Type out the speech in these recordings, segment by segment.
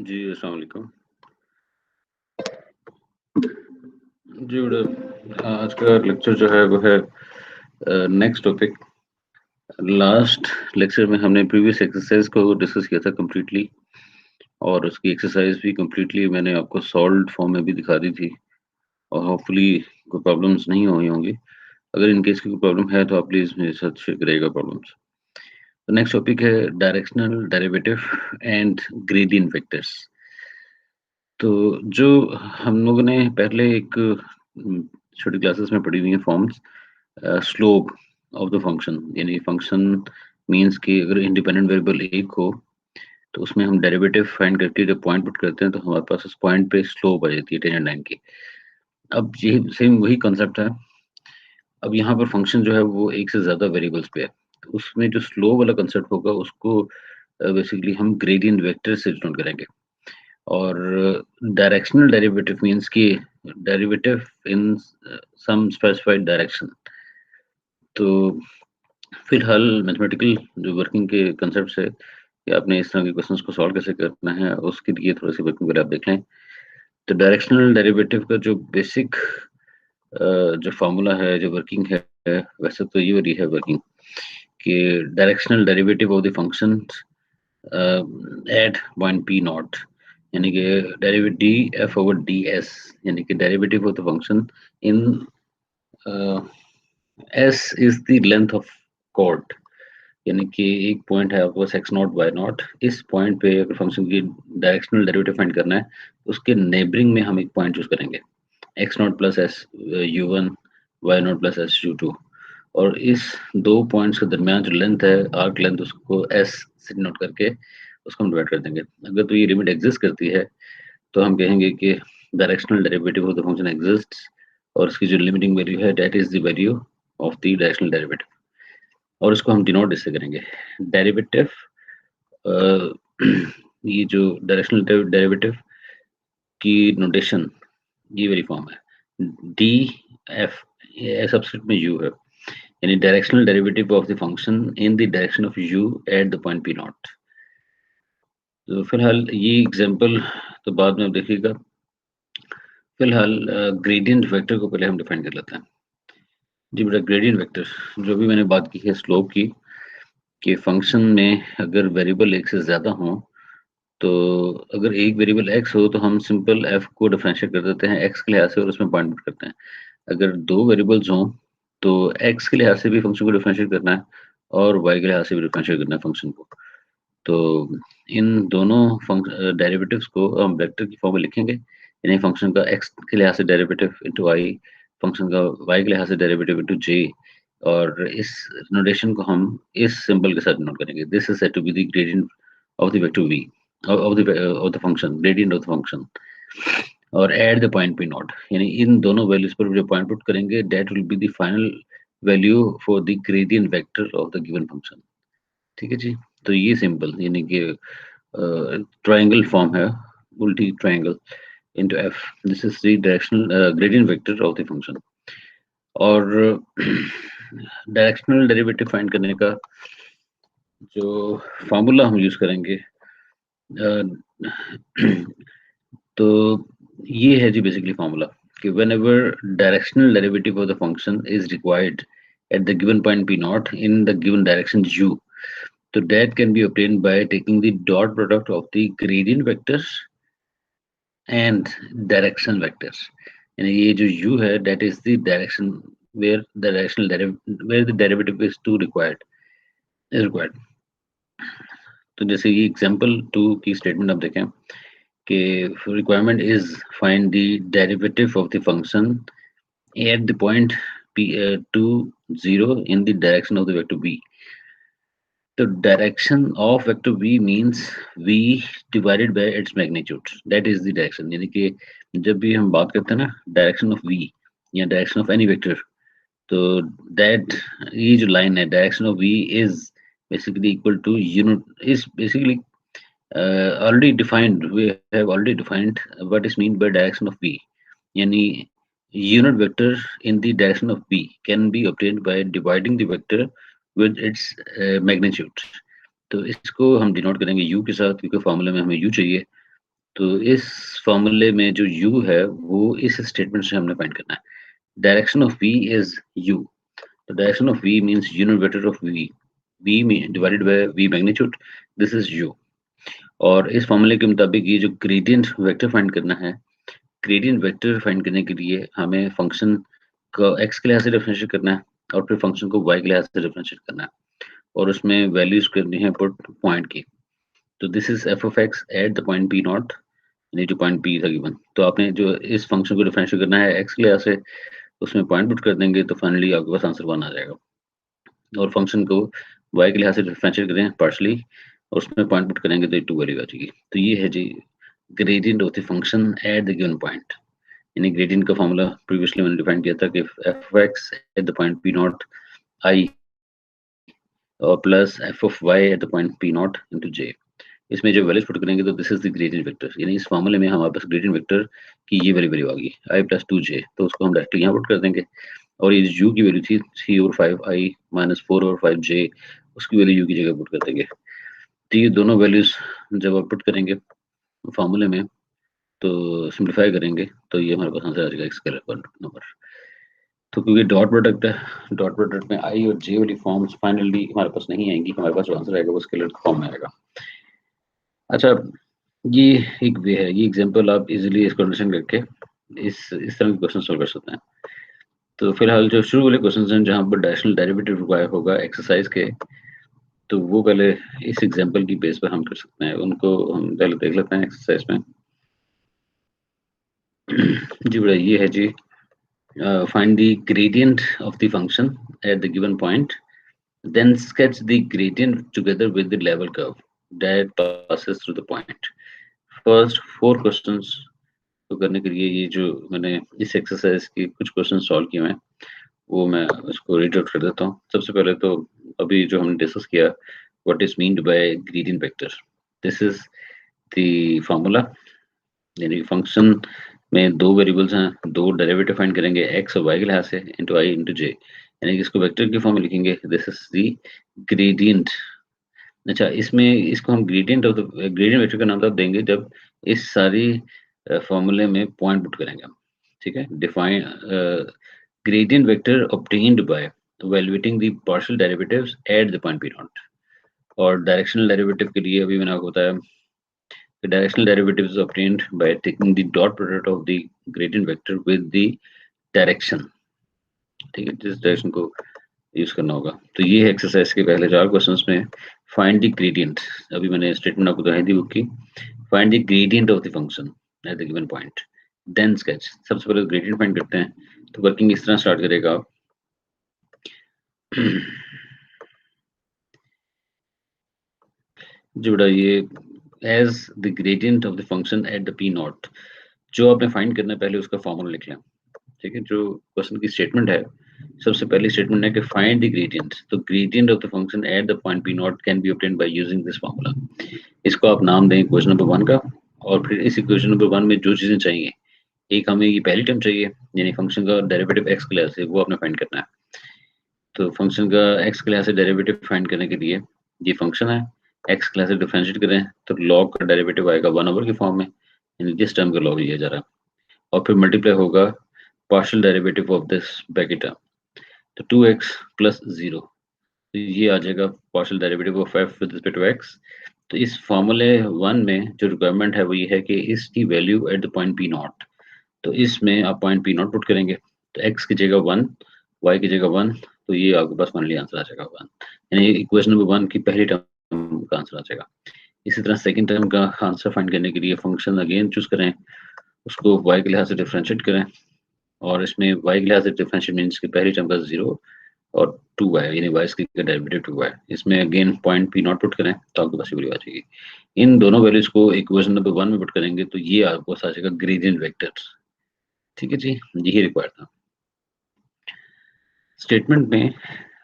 जी, अस्सलाम वालेकुम। जी, बेटा आज का लेक्चर जो है वो है नेक्स्ट टॉपिक। लास्ट लेक्चर में हमने प्रीवियस एक्सरसाइज को डिस्कस किया था कंप्लीटली और उसकी एक्सरसाइज भी कंप्लीटली मैंने आपको सॉल्व्ड फॉर्म में भी दिखा दी थी और होपफुली कोई प्रॉब्लम्स नहीं हुई होंगी। अगर इन केस की कोई प्रॉब्लम है तो आप प्लीज़ मेरे साथ शेयर करिएगा प्रॉब्लम्स। तो नेक्स्ट टॉपिक है directional derivative and gradient vectors. तो जो हम लोगों ने पहले एक छोटी क्लासेस में पढ़ी हुई है forms, slope of the function, यानी फंक्शन मींस कि अगर इंडिपेंडेंट वेरिएबल एक हो तो उसमें हम डेरिवेटिव फाइंड करके जब पॉइंट पुट करते हैं तो हमारे पास उस पॉइंट पे स्लोप आ जाती है टेंजेंट लाइन की। अब ये सेम वही कॉन्सेप्ट है। अब यहाँ पर फंक्शन जो है वो एक से ज्यादा वेरिएबल्स पे है, तो उसमें जो स्लोप वाला कंसेप्ट होगा उसको बेसिकली हम ग्रेडियंट वेक्टर से डिनोट करेंगे। और डायरेक्शनल डेरिवेटिव मींस कि derivative in some specified direction. तो फिलहाल मैथमेटिकल जो वर्किंग के कंसेप्ट से कि आपने इस तरह के क्वेश्चंस को सॉल्व कैसे करना है उसके लिए थोड़ी सी वर्किंग वगैरह आप देख लें। तो डायरेक्शनल डेरिवेटिव का जो बेसिक जो फॉर्मूला है, जो वर्किंग है, वैसे तो ये वाली है वर्किंग कि directional derivative of the function at point P naught, यानी कि derivative D F over D S, यानी कि derivative of the function in S is the length of chord, यानी कि एक पॉइंट है आपके पास एक्स नॉट वाई नॉट। इस पॉइंट पे अगर फंक्शन की डायरेक्शनल डेरिवेटिव फाइंड करना है उसके नेबरिंग में हम एक पॉइंट चूज करेंगे, X naught plus S U one, Y naught plus S U two, और इस दो पॉइंट्स के दरमियान जो लेंथ है, आर्क लेंथ, उसको एस से नोट करके उसको हम डिवाइड कर देंगे। अगर तो ये लिमिट एग्जिस्ट करती है तो हम कहेंगे कि directional derivative of the function exist और इसकी जो लिमिटिंग वैल्यू है that is the value of the directional derivative, और इसको हम डिनोट इससे करेंगे। डेरिवेटिव ये जो डायरेक्शनल डेरिवेटिव की नोटेशन ये वाली फॉर्म है, डी एफ सबस्क्रिप्ट में यू है, यानी directional derivative of the function in the direction of you eight the point P not. तो फिलहाल ये एग्जांपल तो बाद में आप देखिएगा। फिलहाल ग्रेडियंट वेक्टर को पहले हम डिफाइन कर लेते हैं। जी बेटा, ग्रेडियंट वेक्टर जो भी मैंने बात की है स्लोप की, कि फंक्शन में अगर वेरिएबल एक से ज़्यादा हो तो अगर एक वेरिएबल एक्स हो तो हम सिंपल एफ को डिफरेंशिएट कर देते हैं एक्स के लिहाज से और उसमें पॉइंट पुट करते हैं। अगर दो वेरिएबल्स हों तो एक्स के लिहाज से भी फंक्शन को डिफरेंशिएट करना है और वाई के लिहाज से भी डिफरेंशिएट करना है फंक्शन को। तो इन दोनों डेरिवेटिव्स को हम वेक्टर की फॉर्म में लिखेंगे, यानी फंक्शन का एक्स के लिहाज से डेरिवेटिव इंटू वाई, फंक्शन का वाई के लिहाज से डेरिवेटिव इंटू जे, और इस नोटेशन को हम इस सिंबल के साथ नोट करेंगे। This is said to be the gradient of the vector V of the function, gradient of the function, और at the point P naught, यानी इन दोनों वैल्यूज पर जो पॉइंट पुट करेंगे that will be the final value for the gradient vector of the given function. ठीक है जी। तो ये सिंपल यानी कि ट्रायंगल फॉर्म है, उल्टी triangle into F, this is the directional gradient vector of the function. और डायरेक्शनल डेरिवेटिव फाइंड करने का जो फार्मूला हम यूज करेंगे तो ये है जी बेसिकली फार्मूला कि whenever directional derivative of the function is required at the given point p naught in the given direction u, so that can be obtained by taking the dot product of the gradient vectors and direction vectors, यानी ये जो u है that is the direction where the where the derivative is to required। तो जैसे ये example 2 की statement आप देखें कि requirement is find the derivative of the function at the point p 0 in the direction of the vector v। The direction of vector v means v divided by its magnitude, that is the direction। यानी कि जब भी हम बात करते हैं ना direction of v या डायरेक्शन ऑफ एनी वेक्टर, तो दैट ये जो लाइन है direction of v is basically equal to unit is basically already defined, we have already defined what is meant by direction of v, yani unit vector in the direction of v can be obtained by dividing the vector with its magnitude। तो इसको हम denote करेंगे u के साथ क्योंकि फॉर्मूले में हमें u चाहिए, तो इस फॉर्मूले में जो u है वो इस स्टेटमेंट से हमने फाइंड करना है। Direction of v is u, तो direction of v means unit vector of v, v में divided by v magnitude, this is u। और इस फॉर्मूले के मुताबिक ये जो ग्रेडियंट वेक्टर फाइंड करना है, ग्रेडियंट वेक्टर फाइंड करने के लिए हमें फंक्शन को x के लिहाज से डिफरेंशिएट करना है और फिर फंक्शन को y के लिहाज से डिफरेंशिएट करना है और उसमें वैल्यूज करनी है पुट पॉइंट की। तो this is f of x at the point p not, यानी जो पॉइंट p था गिवन। तो आपने जो इस फंक्शन को डिफरेंशिएट करना है x के लिहाज से, उसमें पॉइंट पुट कर देंगे तो फाइनली आपके पास आंसर 1 आ जाएगा। और फंक्शन को y के लिहाज से डिफरेंशिएट करें पार्शली और उसमें पॉइंट पुट करेंगे तो 2 वैल्यू आ जाएगी। तो ये है जी gradient of the function at the given point. यानी ग्रेडियंट का फॉर्मूला प्रीवियसली मैंने डिफाइन किया था कि f of x at the point p naught i और plus f of y at the point p naught into j। इसमें जो values put करेंगे तो this is the gradient vector, यानी इस फॉर्मूले में हमारे पास ग्रेडियंट वेक्टर की ये वाली वैल्यू आ गई i प्लस 2j, तो उसको हम डायरेक्टली यहाँ पुट कर देंगे। और ये जो u की वैल्यू थी 3 और 5 i माइनस 4 और 5 j, उसकी वैल्यू u की जगह पुट कर देंगे। तो ये दोनों वैल्यूज जब आप पुट करेंगे फॉर्मूले में तो सिंप्लीफाई करेंगे तो ये हमारे पास आंसर आ जाएगा स्केलर नंबर। तो क्योंकि डॉट प्रोडक्ट है, डॉट प्रोडक्ट में आई और जे वाली फॉर्म्स फाइनली हमारे पास नहीं आएंगी, हमारे पास जो आंसर आएगा वो स्केलर फॉर्म में आएगा। अच्छा, ये एक वे है, ये एग्जांपल आप इजीली इसको अंडरस्टैंड करके इस तरह के क्वेश्चन सॉल्व कर सकते हैं। तो फिलहाल जो शुरू वाले क्वेश्चंस हैं जहाँ पर डायरेक्शनल डेरिवेटिव रिक्वायर होगा एक्सरसाइज के, तो वो पहले इस एग्जांपल की बेस पर हम कर सकते हैं, उनको हम पहले देख लेते हैं एक्सरसाइज में। जी बड़ा ये है जी, find the gradient of the function at the given point, then sketch the gradient together with the level curve that passes through the point। First 4 questions को करने के लिए ये जो मैंने इस एक्सरसाइज के कुछ क्वेश्चन सॉल्व किए हैं वो मैं उसको रीड आउट कर देता हूँ। सबसे पहले तो अभी जो हमने डिस्कस किया what is meant bye gradient vector, this is the formula, यानी फंक्शन में 2 वेरिएबल्स हैं, 2 डेरिवेटिव फाइंड करेंगे x और y के लिहाज से इनटू i इनटू j, यानी कि इसको वेक्टर के फॉर्म में लिखेंगे, दिस इज द ग्रेडियंट। अच्छा, इसमें इसको हम gradient of the gradient vector का नाम तब देंगे जब इस सारी फॉर्मूले में पॉइंट पुट करेंगे हम, ठीक है। Define gradient vector obtained by evaluating the partial derivatives eight the point p not. और डायरेक्शनल डेरिवेटिव के लिए अभी मैंने आपको बताया the directional derivative is obtained by taking the dot product of the gradient vector with the direction, ठीक है, जिस डायरेक्शन को यूज करना होगा। तो ये एक्सरसाइज के पहले 4 क्वेश्चंस में फाइंड द ग्रेडियंट, अभी मैंने स्टेटमेंट आपको दोहराई दी बुक की, find the gradient of the function at the given point then sketch. सबसे पहले ग्रेडियंट फाइंड करते हैं, तो वर्किंग इस तरह स्टार्ट करेगा आप। जो बड़ा ये as the gradient of the function at the P naught, जो आपने फाइंड करना है पहले उसका फॉर्मूला लिख लें, ठीक है। जो क्वेश्चन की स्टेटमेंट है, सबसे पहली स्टेटमेंट है कि फाइंड द ग्रेडियंट, तो gradient of the function at the point P not can be obtained by using this formula. इसको आप नाम दें इक्वेशन नंबर 1 का, और फिर इस इक्वेशन नंबर 1 में जो चीजें चाहिए, एक हमें ये पहली टर्म चाहिए यानी फंक्शन का डेरिवेटिव x के लिहाज से, वो आपने फाइंड करना है। तो फंक्शन का x के लिहाज से डेरिवेटिव फाइंड करने के लिए ये फंक्शन है, x के लिहाज से डिफरेंशिएट करें तो log का डेरिवेटिव आएगा 1/, की फॉर्म में, यानी जिस टर्म का log लिया जा रहा है, और फिर मल्टीप्लाई होगा partial derivative of this bracket term, तो 2x प्लस 0, तो ये आ जाएगा partial derivative of f with respect to x। तो इस फॉर्मूले 1 में जो रिक्वायरमेंट है वो ये है कि इसकी value at the point p not, तो इसमें आप पॉइंट p नॉट पुट करेंगे, तो x की जगह 1, y की जगह 1, तो ये आपके पास फाइनली आंसर आ जाएगा 1, यानी इक्वेशन नंबर 1 की पहली टर्म का आंसर आ जाएगा। इसी तरह सेकंड टर्म का आंसर फाइंड करने के लिए फंक्शन अगेन चूज करें, उसको y के लिहाज से डिफरेंशिएट करें, और इसमें y के लिहाज से डिफरेंशिएट मीन्स कि पहली टर्म का 0 और 2y, यानी y का डेरिवेटिव 2y, इसमें again point p not put करें तो आपके पास ये वैल्यू आ जाएगी। इन दोनों वैल्यूज को इक्वेशन नंबर 1 में पुट करेंगे तो ये आपको आ जाएगा ग्रेडियंट वेक्टर, ठीक है जी, यही रिक्वायर था। स्टेटमेंट में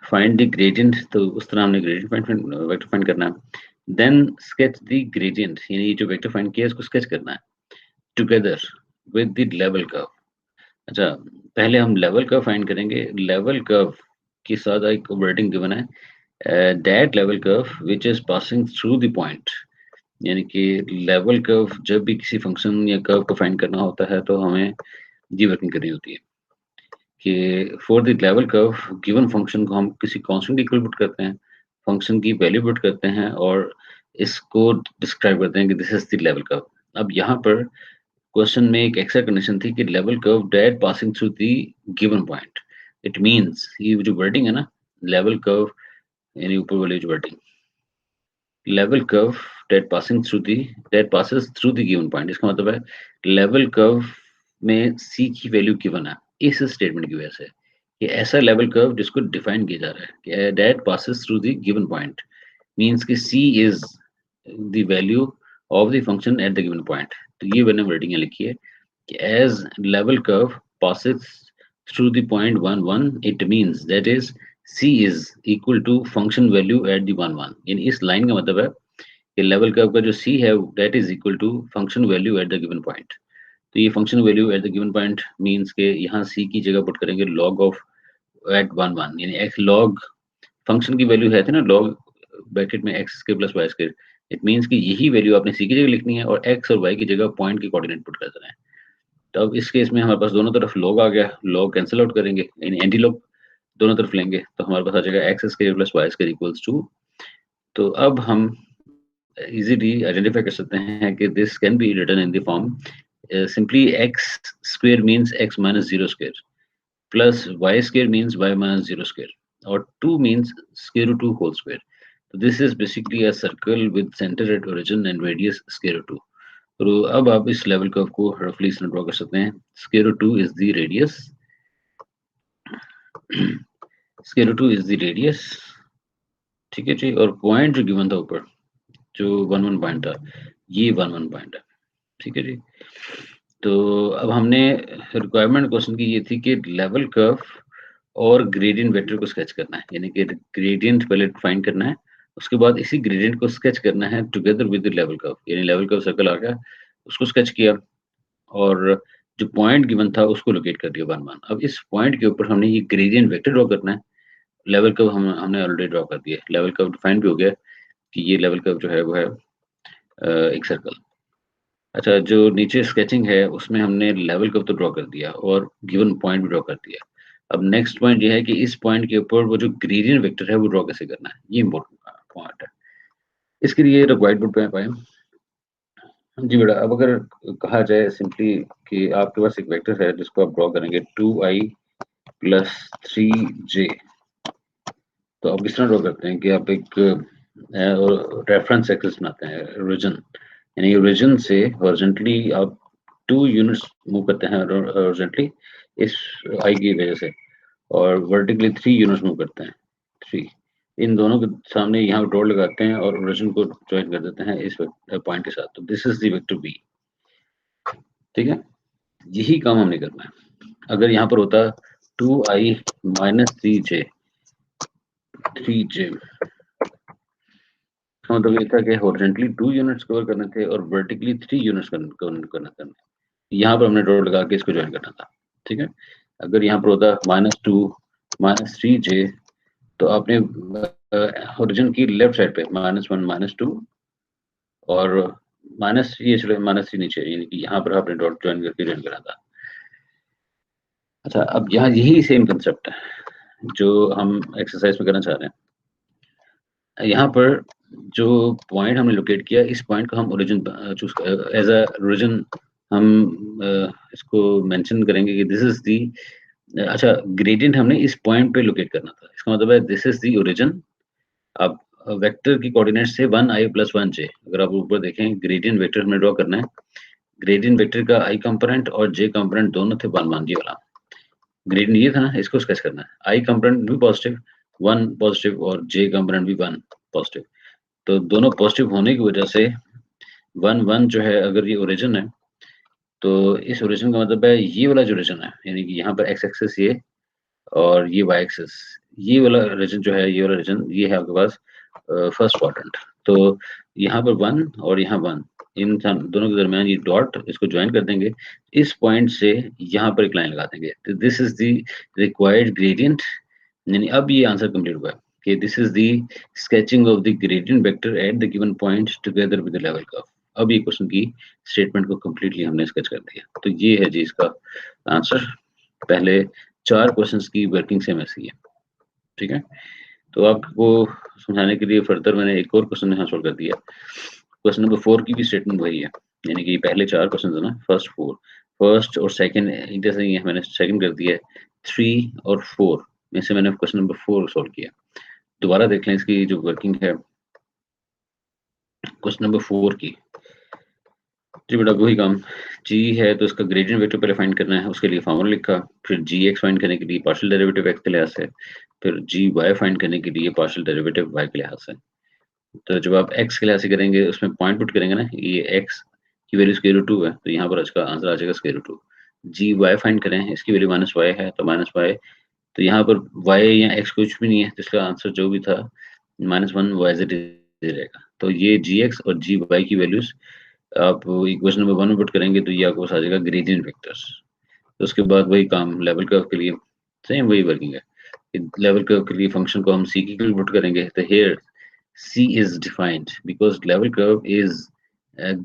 फाइंड द ग्रेडियंट, तो उस तरह हमने ग्रेडियंट वेक्टर फाइंड करना है। देन स्केच द ग्रेडियंट, यानी जो वेक्टर फाइंड किया है उसको स्केच करना है together with the level curve. अच्छा, पहले हम लेवल कर्व फाइंड करेंगे। लेवल कर्व के साथ एक वर्डिंग गिवन है, that level curve which is passing through the point, यानी कि लेवल कर्व जब भी किसी फंक्शन या कर्व को फाइंड करना होता है तो हमें ये वर्किंग करनी होती है कि for the level curve given function को हम किसी कांस्टेंट इक्वल पुट करते हैं, फंक्शन की वैल्यू पुट करते हैं और इसको डिस्क्राइब करते हैं कि this is the level curve. अब यहाँ पर क्वेश्चन में एक एक्स्ट्रा कंडीशन थी कि level curve that passing through the given point. It means ये जो वर्डिंग है ना, लेवल कर्व यानी ऊपर वाली जो wording, level curve that passes through the given point, इसका मतलब है लेवल कर्व में सी की वैल्यू गिवन है इस स्टेटमेंट की वजह से, कि ऐसा लेवल कर्व जिसको डिफाइन किया जा रहा है कि that passes through the given point means कि C is the value of the function at the given point. तो ये मैंने वर्डिंग लिखी है कि as level curve passes through the point 1 1, it means that is c is equal to function value at the 1 1। यानी इस line का मतलब है कि लेवल कर्व का जो c है that is equal to function value at the given point। तो ये function value at the given point means के यहाँ c की जगह पुट करेंगे log of at 1 1, यानी x log फंक्शन की वैल्यू है थी ना log ब्रैकेट में x square plus y square, it means कि यही वैल्यू आपने c की जगह लिखनी है और x और y की जगह पॉइंट के कोऑर्डिनेट पुट कर देना है। तो अब इस केस में हमारे पास दोनों तरफ लॉग आ गया, लॉग कैंसिल आउट करेंगे यानी एंटी लॉग दोनों तरफ लेंगे तो हमारे पास आ जाएगा x square plus y square equals two. तो अब हम इजीली आइडेंटिफाई कर सकते हैं कि this can be written in the form simply x square means x minus zero square plus y square means y minus zero square और two means square root two whole square. तो this is basically a circle with centre at origin and radius square root two. तो अब आप इस level curve को रफली इसमें draw कर सकते हैं। Square root two is the radius, square root two is the radius, ठीक है जी। और पॉइंट जो गिवन था ऊपर जो 1 1 पॉइंट था ये 1 1 पॉइंट है, ठीक है जी। तो अब हमने रिक्वायरमेंट क्वेश्चन की ये थी कि लेवल कर्व और ग्रेडियंट वेक्टर को स्केच करना है, यानी कि ग्रेडियंट पहले फाइंड करना है, उसके बाद इसी ग्रेडियंट को स्केच करना है together with the level curve. यानी लेवल कर्व सर्कल आ गया, उसको स्केच किया और जो पॉइंट गिवन था उसको लोकेट कर दिया 1 1। अब इस पॉइंट के ऊपर हमने ये ग्रेडियंट वेक्टर ड्रॉ करना है। लेवल कर्व हमने ऑलरेडी ड्रॉ कर दिया, लेवल कर्व डिफाइन भी हो गया कि ये लेवल कर्व जो है वो है एक सर्कल। अच्छा, जो नीचे स्केचिंग है उसमें हमने लेवल कर्व तो ड्रॉ कर दिया और गिवन पॉइंट भी ड्रॉ कर दिया। अब नेक्स्ट पॉइंट ये है कि इस पॉइंट के ऊपर वो जो ग्रेडियंट वेक्टर है वो ड्रॉ कैसे करना है, ये इंपॉर्टेंट पॉइंट है। इसके लिए व्हाइट बोर्ड पे पाए जी बेटा। अब अगर कहा जाए सिंपली कि आपके पास एक वेक्टर है जिसको आप ड्रॉ करेंगे 2i प्लस 3j, तो आप किस तरह ड्रॉ करते हैं कि आप एक रेफरेंस एक्सिस बनाते हैं, ओरिजिन, यानी ओरिजिन से हॉरिजॉन्टली आप 2 यूनिट्स मूव करते हैं हॉरिजॉन्टली इस आई की वजह से, और वर्टिकली 3 यूनिट्स मूव करते हैं 3। इन दोनों के सामने यहाँ डॉट लगाते हैं और ओरिजिन को ज्वाइन कर देते हैं इस पॉइंट के साथ। तो this is the vector B, ठीक है। यही काम हमने करना है। अगर यहाँ पर होता 2i माइनस 3j मतलब ये था कि हॉरिजॉन्टली 2 यूनिट्स कवर करने थे और वर्टिकली 3 यूनिट्स कवर करना था। यहाँ पर हमने डॉट लगा के इसको ज्वाइन करना था, ठीक है। अगर यहाँ पर होता -2 -3j तो आपने ओरिजिन की लेफ्ट साइड पे -1 -2 और माइनस ये चलो -3 नीचे, यानी कि यहाँ पर आपने डॉट ज्वाइन करके ज्वाइन करा था। अच्छा, अब यहाँ यही सेम कंसेप्ट है जो हम एक्सरसाइज में करना चाह रहे हैं। यहाँ पर जो पॉइंट हमने लोकेट किया, इस पॉइंट को हम origin choose as a origin हम इसको मेंशन करेंगे कि दिस इज दी। अच्छा, ग्रेडियंट हमने इस पॉइंट पे लोकेट करना था, इसका मतलब है दिस इज दी ओरिजिन। अब वेक्टर की कोऑर्डिनेट से 1i प्लस 1j, अगर आप ऊपर देखें ग्रेडियंट वेक्टर हमें ड्रॉ करना है। ग्रेडियंट वेक्टर का i कंपोनेंट और j कंपोनेंट दोनों थे 1 1 जी वाला। ग्रेडियंट ये था ना, इसको स्केच करना है। i कंपोनेंट भी पॉजिटिव 1 पॉजिटिव और j कंपोनेंट भी 1 पॉजिटिव। तो दोनों पॉजिटिव होने की वजह से 1 1 जो है, अगर ये ओरिजिन है तो इस ओरिजिन का मतलब है ये वाला जो ओरिजिन है, यानी कि यहाँ पर x एक्सिस ये और ये y एक्सिस, ये वाला रीजन जो है, ये वाला रीजन ये है आपके पास फर्स्ट क्वाड्रेंट। तो यहाँ पर 1 और यहाँ 1, इन दोनों के दरमियान ये डॉट, इसको ज्वाइन कर देंगे। इस पॉइंट से यहाँ पर एक लाइन लगा देंगे। तो this is the required gradient, यानी अब ये आंसर कंप्लीट हुआ है। कि this is the sketching of the gradient vector eight the given point together with the level curve. अब ये क्वेश्चन की स्टेटमेंट को कंप्लीटली हमने स्केच कर दिया। तो ये है जी इसका आंसर। पहले 4 क्वेश्चंस की वर्किंग सेम ऐसी है, ठीक है। तो आपको समझाने के लिए फर्दर मैंने एक और क्वेश्चन यहाँ सोल्व कर दिया। क्वेश्चन नंबर 4 की भी स्टेटमेंट वही है, यानी कि पहले 4 क्वेश्चन है ना, फर्स्ट और सेकंड जैसे ही है, मैंने सेकंड कर दिया है। 3 और 4 में से मैंने क्वेश्चन नंबर 4 सोल्व किया। दोबारा देख लें इसकी जो वर्किंग है क्वेश्चन नंबर 4 की। जी बेटा वही काम, जी है तो इसका ग्रेडियंट वेक्टर पहले फाइंड करना है, उसके लिए फॉर्मूला लिखा, फिर जी एक्स फाइंड करने के लिए पार्शियल डेरिवेटिव एक्स के लिहाज से, फिर जी वाई फाइंड करने के लिए पार्शियल डेरिवेटिव वाई के लिहाज से। तो जब आप x के लिहाज से करेंगे उसमें पॉइंट पुट करेंगे ना, ये x की वैल्यू स्क्वायर रूट 2 है, तो यहाँ पर इसका आंसर आ जाएगा स्क्वायर रूट 2। जी वाई फाइंड करें, इसकी वैल्यू माइनस वाई है तो माइनस वाई, तो यहाँ पर y या x कुछ भी नहीं है, तो इसका आंसर जो भी था -1 वाई जेड रहेगा। तो ये जी एक्स और जी वाई की वैल्यूज आप इक्वेशन नंबर 1 में पुट करेंगे तो ये आपको पास आ जाएगा ग्रेडियंट वेक्टर्स। तो उसके बाद वही काम लेवल कर्व के लिए सेम वही वर्किंग है। लेवल कर्व के लिए फंक्शन को हम सी की पुट करेंगे, तो here C is defined because level curve is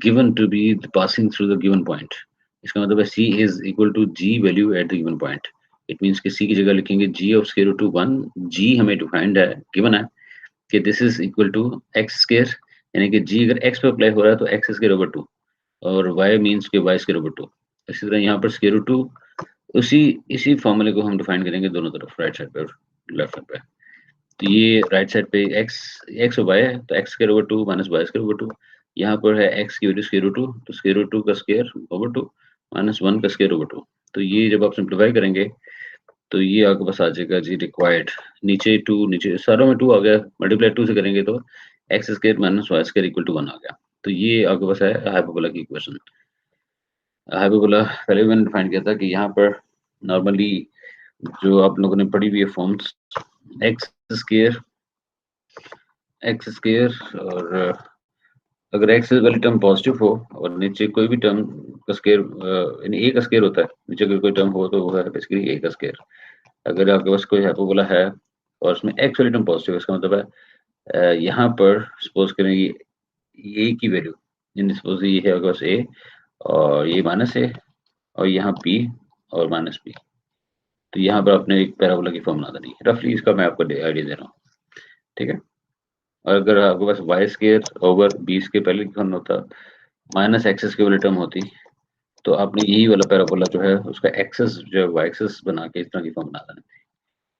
given to be passing through the given point. इसका मतलब है C is equal to G value at the given point. It means कि C की जगह लिखेंगे G of square root 1. G हमें defined है, given है कि this is equal to x square, यानी कि G अगर x पे अप्लाई हो रहा है तो x square over 2 और y means कि y square over 2। इसी तरह यहाँ पर square root 2 इसी फॉर्मूले को हम डिफाइन करेंगे दोनों तरफ, राइट साइड पे और लेफ्ट साइड पे। तो ये राइट साइड पे x और y है, तो x square over 2 minus y square over 2। यहाँ पर है x की वैल्यू स्क्वायर रूट 2, तो स्क्वायर रूट 2 का स्क्वायर ओवर 2 माइनस 1 का स्क्वायर ओवर 2। तो ये जब आप सिंप्लीफाई करेंगे तो ये आपके पास आ जाएगा जी रिक्वायर्ड, नीचे 2, नीचे सारों में 2 आ गया, मल्टीप्लाई 2 से करेंगे तो x square minus y square equal to 1 आ गया। तो ये आपके पास है हाइपरबोला की इक्वेशन। हाइपरबोला पहले भी मैंने डिफाइन किया था कि यहाँ पर नॉर्मली जो आप लोगों ने पढ़ी हुई है फॉर्म्स, एक्स स्क्वायर और अगर एक्स वाली टर्म पॉजिटिव हो और नीचे कोई भी टर्म का स्क्वायर, यानी ए का स्क्वायर होता है, नीचे अगर कोई टर्म हो तो वो है बेसिकली ए का स्क्वायर। अगर आपके पास कोई हाइपरबोला है और उसमें एक्स वाली टर्म पॉजिटिव है, इसका मतलब है यहाँ पर सपोज करें ये की वैल्यू, यानी सपोज ये है आपके पास ए और ये माइनस ए और यहाँ बी और माइनस बी, तो यहाँ पर आपने एक पैराबोला की फॉर्म बना देनी है। रफली इसका मैं आपको आइडिया दे रहा हूँ, ठीक है। और अगर आपके पास y square over b square पहले लिखना होता, माइनस एक्सेस की वाली टर्म होती, तो आपने यही वाला पैराबोला जो है उसका एक्सेस जो है वाई एक्सेस बना के इस तरह की फॉर्म बना देनी थी,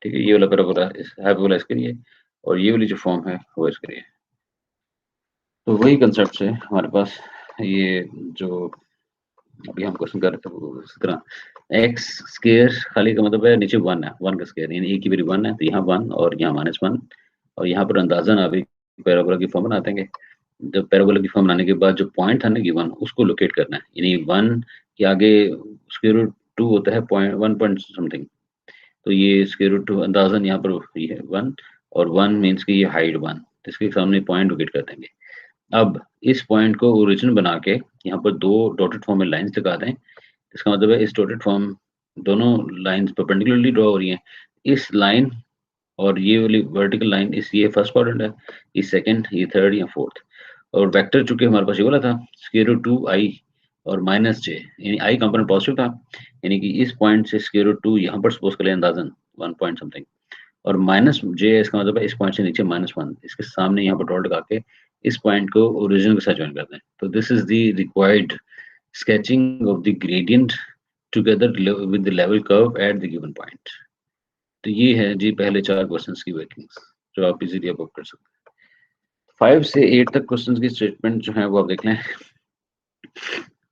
ठीक है। ये वाला पैराबोला हाइपरबोला इसके लिए और ये वाली जो फॉर्म है वो इसके लिए। तो वही कंसेप्ट है हमारे पास, ये जो अभी हम क्वेश्चन कर रहे थे वो इस तरह एक्स स्क्वायर खाली का मतलब है नीचे 1 है, 1 का स्क्वायर यानी ए की वैल्यू 1 है, तो यहाँ 1 और यहाँ -1 और यहाँ पर अंदाजन अभी पैराबोला की फॉर्म बना देंगे। जब पैराबोला की फॉर्म बनाने के बाद जो पॉइंट है ना गिवन उसको लोकेट करना है, यानी 1 के आगे स्क्वायर रूट 2 होता है पॉइंट 1 पॉइंट समथिंग, तो ये स्क्वायर रूट 2 अंदाजन यहाँ पर ये है 1 और 1 मीन्स कि ये हाइट 1, तो इसके सामने पॉइंट लोकेट कर देंगे। अब इस पॉइंट को ओरिजिन बना के यहाँ पर 2 डॉटेड फॉर्म में लाइंस लगा दें, इसका मतलब है इस डॉटेड फॉर्म दोनों लाइंस परपेंडिकुलरली ड्रॉ हो रही हैं। इस लाइन और ये वाली वर्टिकल लाइन, इस ये फर्स्ट क्वाड्रेंट है, ये सेकंड, ये थर्ड या फोर्थ। और वेक्टर चूंकि हमारे पास ये वाला था स्क्वायर रूट 2 आई और माइनस जे, यानी आई कंपोनेंट पॉजिटिव था, यानी कि इस पॉइंट से स्क्वायर रूट 2 यहाँ पर सपोज कर लें अंदाजन 1 पॉइंट समथिंग और माइनस जे, इसका मतलब है इस पॉइंट से नीचे -1, इसके सामने यहाँ पर डॉट लगा के इस पॉइंट को ओरिजिन के साथ ज्वाइन कर दें। तो this is the required sketching of the gradient together with the level curve at the given point. तो ये है जी पहले 4 क्वेश्चंस की वर्किंग्स जो आप इजीली अब कर सकते हैं। 5 से 8 तक क्वेश्चंस की स्टेटमेंट जो है वो आप देख लें।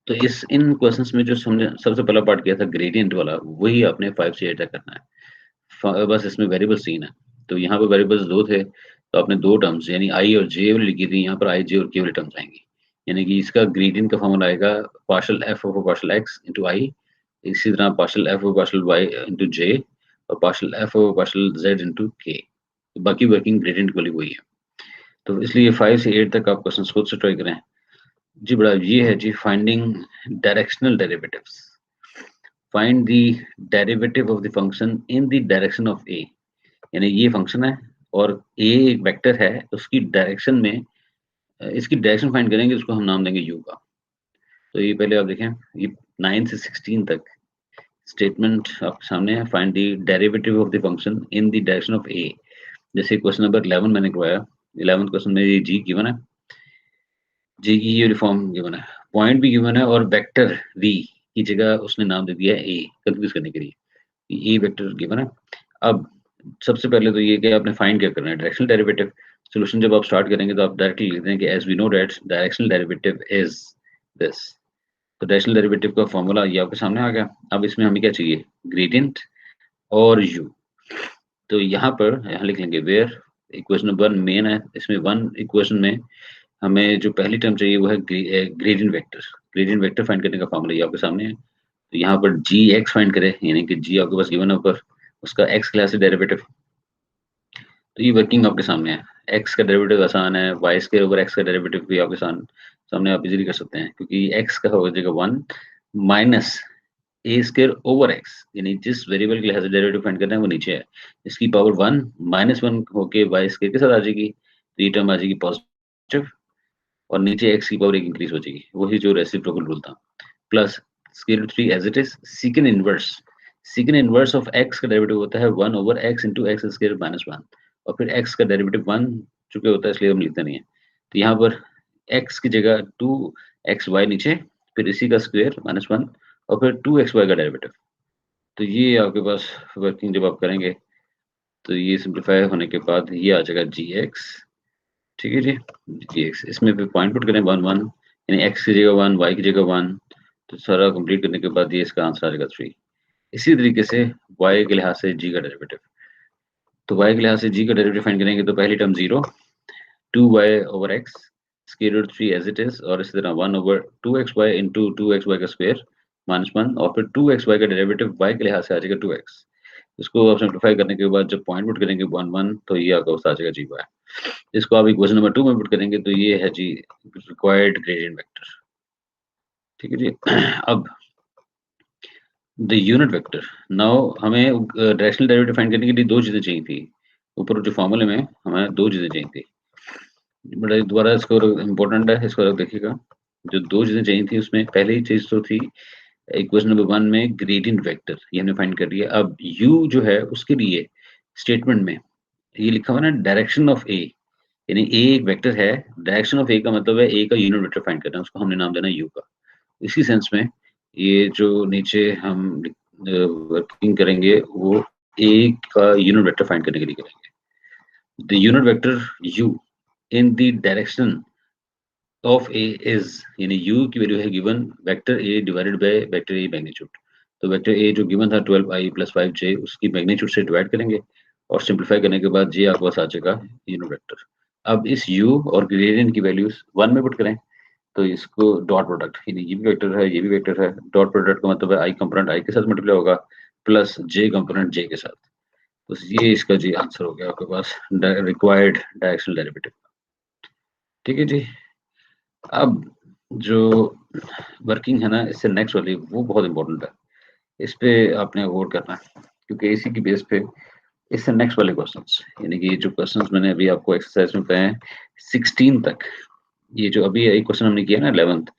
तो इन क्वेश्चंस में जो हमने सबसे पहला पार्ट किया था ग्रेडियंट वाला, वही आपने 5 से 8 तक करना है। बस इसमें वेरिएबल सीन है, तो यहाँ पर वेरिएबल्स 2 थे, तो आपने 2 टर्म्स यानी आई और जे वाली लिखी थी, यहाँ पर आई जे और के वाली टर्म्स आएंगी, यानी कि इसका ग्रेडियंट का फॉर्मूला आएगा partial f over partial x into i, इसी तरह partial f over partial y into j और partial f over partial z into k. बाकी वर्किंग ग्रेडियंट वाली वही है। तो इसलिए 5 से 8 तक आप क्वेश्चन खुद से ट्राई करें जी। बड़ा ये है जी finding directional derivatives. Find the derivative of the function in the direction of a, यानी ये फंक्शन है और ए एक वेक्टर है, उसकी डायरेक्शन में इसकी डायरेक्शन फाइंड करेंगे, उसको हम नाम देंगे यू का। तो ये पहले आप देखें, ये 9 से 16 तक स्टेटमेंट आपके सामने है। Find the derivative of the function in the direction of a. जैसे क्वेश्चन नंबर 11 मैंने करवाया, 11th क्वेश्चन में ये जी गिवन है, जी की यूनिफॉर्म गिवन है, पॉइंट भी गिवन है, और वेक्टर वी की जगह उसने नाम दे दिया है ए, कंफ्यूज करने के लिए। ए वेक्टर गिवन है। अब सबसे पहले तो ये कि आपने फाइंड क्या करना है, डायरेक्शनल डेरिवेटिव। सॉल्यूशन जब आप स्टार्ट करेंगे तो आप डायरेक्टली लिख दें कि as we know that directional derivative is this. तो डायरेक्शनल डेरिवेटिव का फॉर्मूला ये आपके सामने आ गया। अब इसमें हमें क्या चाहिए, ग्रेडियंट और यू। तो यहाँ पर यहाँ लिख लेंगे वेयर इक्वेशन नंबर मेन है, इसमें वन इक्वेशन में हमें जो पहली टर्म चाहिए वो है gradient vector. Gradient vector find करने का फॉर्मूला ये आपके सामने है। तो यहाँ पर जी एक्स फाइंड करें, यानी कि जी आपके पास गिवन है ऊपर, उसका एक्स क्लास से डेरिवेटिव। तो ये वर्किंग आपके सामने है। एक्स का डेरिवेटिव आसान है, वाई स्क्वायर ओवर एक्स का डेरिवेटिव भी आपके सामने आप इजीली कर सकते हैं, क्योंकि एक्स का हो जाएगा 1 माइनस ए स्क्वायर ओवर एक्स, यानी जिस वेरिएबल के लिए डेरिवेटिव फाइंड करना है वो नीचे है, इसकी पावर 1 -1 होके वाई स्क्वायर के साथ आ जाएगी, तो ये टर्म आ जाएगी पॉजिटिव, और नीचे एक्स की पावर एक इंक्रीज हो जाएगी, वही जो रेसिप्रोकल रूल था। Plus square root 3 as it is, secant inverse of x का डेरिवेटिव होता है 1 over x into x square -1, और फिर एक्स का डेरिवेटिव 1 चुके होता है, इसलिए हम लिखते नहीं है। तो यहाँ पर एक्स की जगह 2xy नीचे, फिर इसी का स्क्वायर -1, और फिर 2xy का डेरिवेटिव। तो ये आपके पास वर्किंग जब आप करेंगे तो ये सिंप्लीफाई होने के बाद ये आ जाएगा जी एक्स। ठीक है जी, जी एक्स, इसमें फिर पॉइंट पुट करें 1 1, यानी एक्स की जगह 1, वाई की जगह 1, तो सारा कंप्लीट करने के बाद ये इसका आंसर आ जाएगा 3। इसी तरीके से वाई के लिहाज से जी का डेरिवेटिव, तो वाई के लिहाज से जी का डेरिवेटिव फाइंड करेंगे तो पहली term 0, 2y over x square root 3 as it is, और इसी तरह 1 ओवर 2xy इंटू 2xy का स्क्वायर -1, और फिर 2xy का डेरिवेटिव y के लिहाज से आ जाएगा 2x। इसको आप सिंप्लीफाई करने के बाद जब पॉइंट पुट करेंगे 1 1, तो ये आपका आ जाएगा जी वाई। इसको आप इक्वेशन नंबर 2 में पुट करेंगे तो ये है जी रिक्वायर्ड ग्रेडियंट वेक्टर। ठीक है जी। अब द यूनिट वेक्टर, नाउ हमें डायरेक्शनल डेरिवेटिव फाइंड करने के लिए दो चीजें चाहिए थी। ऊपर जो फॉर्मूले में हमें दो चीजें चाहिए थी, बड़ा दोबारा इसको इम्पोर्टेंट है, इसको देखिएगा। जो दो चीजें चाहिए थी उसमें पहली चीज तो थी इक्वेशन नंबर 1 में ग्रेडियंट वेक्टर, ये हमने फाइंड कर लिया। अब u जो है उसके लिए स्टेटमेंट में ये लिखा हुआ ना डायरेक्शन ऑफ ए, यानी ए एक वेक्टर है, डायरेक्शन ऑफ ए का मतलब है ए का यूनिट वेक्टर फाइंड करना है, उसको हमने नाम देना u का। इसी सेंस में ये जो नीचे हम वर्किंग करेंगे वो ए का यूनिट वेक्टर फाइंड करने के लिए करेंगे। The unit vector u in the direction of A is, यानी u की वैल्यू है given vector a divided by vector a magnitude. तो वेक्टर a जो गिवन था 12i + 5j, उसकी मैग्नीट्यूड से डिवाइड करेंगे, और सिंप्लीफाई करने के बाद j आपके पास आ जाएगा यूनिट वेक्टर। अब इस u और ग्रेडियंट की वैल्यूज 1 में पुट करें, तो इसको डॉट प्रोडक्ट, यानी ये भी वेक्टर है, ये भी वेक्टर है, डॉट प्रोडक्ट का मतलब है i कंपोनेंट i के साथ मल्टीप्लाई होगा प्लस j कंपोनेंट j के साथ। तो ये इसका जी आंसर हो गया आपके पास रिक्वायर्ड डायरेक्शनल डेरिवेटिव। ठीक है जी। अब जो वर्किंग है ना इससे नेक्स्ट वाली, वो बहुत इंपॉर्टेंट है, इस पे आपने गौर करना है, क्योंकि इसी की बेस पे इससे नेक्स्ट वाले क्वेश्चंस, यानी कि जो क्वेश्चंस मैंने अभी आपको एक्सरसाइज में कहे हैं 16 तक, ये जो अभी एक क्वेश्चन हमने किया ना 11th,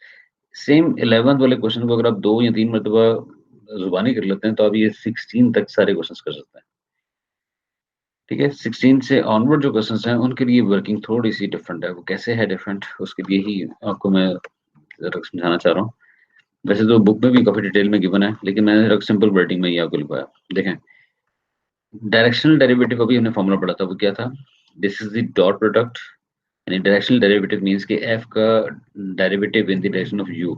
सेम 11th वाले क्वेश्चन को अगर आप 2 या 3 मरतबा जुबानी कर लेते हैं तो आप ये 16 तक सारे क्वेश्चंस कर सकते हैं। ठीक है, 16 से ऑनवर्ड जो क्वेश्चंस हैं उनके लिए वर्किंग थोड़ी सी डिफरेंट है। वो कैसे है डिफरेंट, उसके लिए ही आपको मैं जरा समझाना चाह रहा हूँ। वैसे तो बुक में भी काफी डिटेल में गिवन है, लेकिन मैंने सिंपल वर्डिंग में ही आपको लिखवाया। देखें, डायरेक्शनल डेरिवेटिव अभी हमने फॉर्मूला पढ़ा था, वो क्या था, this is the dot product, यानी डायरेक्शनल डेरिवेटिव मींस कि f का derivative in the direction of u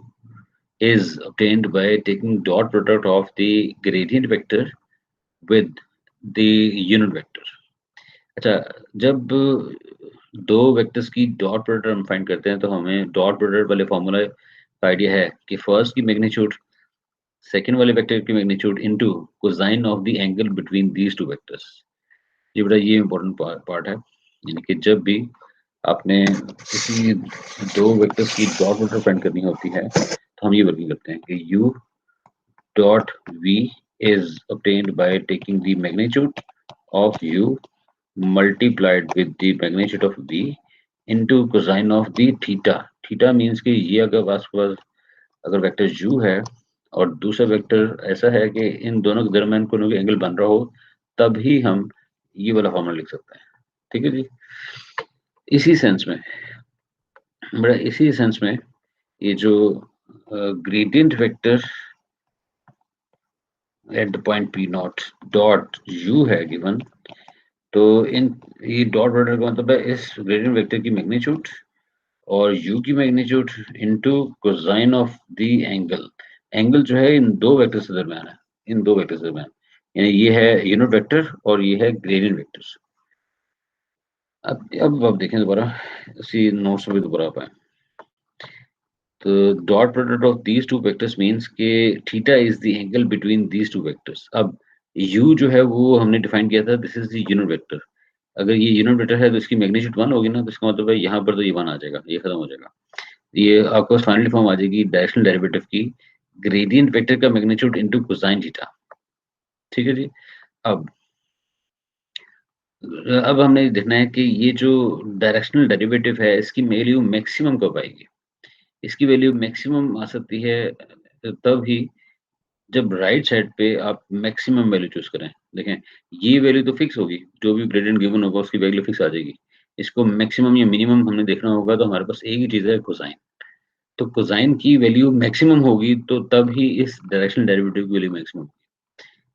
is obtained by taking dot product of the gradient vector with the unit vector। अच्छा, जब दो वेक्टर्स की डॉट प्रोडक्ट हम find करते हैं तो हमें डॉट प्रोडक्ट वाले फॉर्मूला का आइडिया है कि फर्स्ट की मैग्नीट्यूड सेकंड वाले वेक्टर की magnitude into cosine of the angle between these two vectors. ये बड़ा ये इम्पोर्टेंट पार्ट है, यानी कि जब भी आपने किसी दो वेक्टर्स की डॉट प्रोडक्ट फाइंड करनी होती है तो हम ये वर्किंग करते हैं कि u dot v is obtained by taking the magnitude of u multiplied with the magnitude of v into cosine of the theta. Theta means कि ये अगर पास अगर वेक्टर u है और दूसरा वेक्टर ऐसा है कि इन दोनों के दरमियान कोई एंगल बन रहा हो, तब ही हम ये वाला फॉर्मूला लिख सकते हैं। ठीक है जी। इसी सेंस में ये जो gradient vector eight the point P not dot U है गिवन, तो इन ये डॉट प्रोडक्ट का मतलब है इस ग्रेडियंट वेक्टर की मैग्नीट्यूड और u की magnitude into cosine of the angle. Angle जो है इन दो वेक्टर्स के दरमियान है, इन दो वेक्टर्स के दरमियान, यानी ये है यूनिट वेक्टर और ये है ग्रेडियंट वेक्टर्स। अब देखें दोबारा इसी नोट्स में दोबारा पाए, तो dot product of these two vectors means के theta is the angle between these two vectors. अब u जो है वो हमने डिफाइन किया था, this is the unit vector. अगर ये यूनिट वेक्टर है तो इसकी मैग्नीट्यूड 1 होगी ना, तो इसका मतलब है यहाँ पर तो ये 1 आ जाएगा, ये खत्म हो जाएगा। ये आपको फाइनली फॉर्म आ जाएगी डायरेक्शनल डेरिवेटिव की ग्रेडियंट वेक्टर का मैग्नीट्यूड इनटू कोसाइन थीटा। ठीक है जी। अब हमने देखना है कि ये जो डायरेक्शनल डेरिवेटिव है इसकी वैल्यू मैक्सिमम कब आएगी। इसकी वैल्यू मैक्सिमम आ सकती है तब ही जब राइट साइड पे आप मैक्सिमम वैल्यू चूज करें। देखें ये वैल्यू तो फिक्स होगी, जो भी ग्रेडियंट गिवन होगा उसकी वैल्यू फिक्स आ जाएगी। इसको मैक्सिमम या मिनिमम हमने देखना होगा, तो हमारे पास एक ही चीज है कोसाइन। तो कोसाइन की वैल्यू मैक्सिमम होगी तो तब ही इस डायरेक्शनल डेरिवेटिव की वैल्यू मैक्सिमम होगी।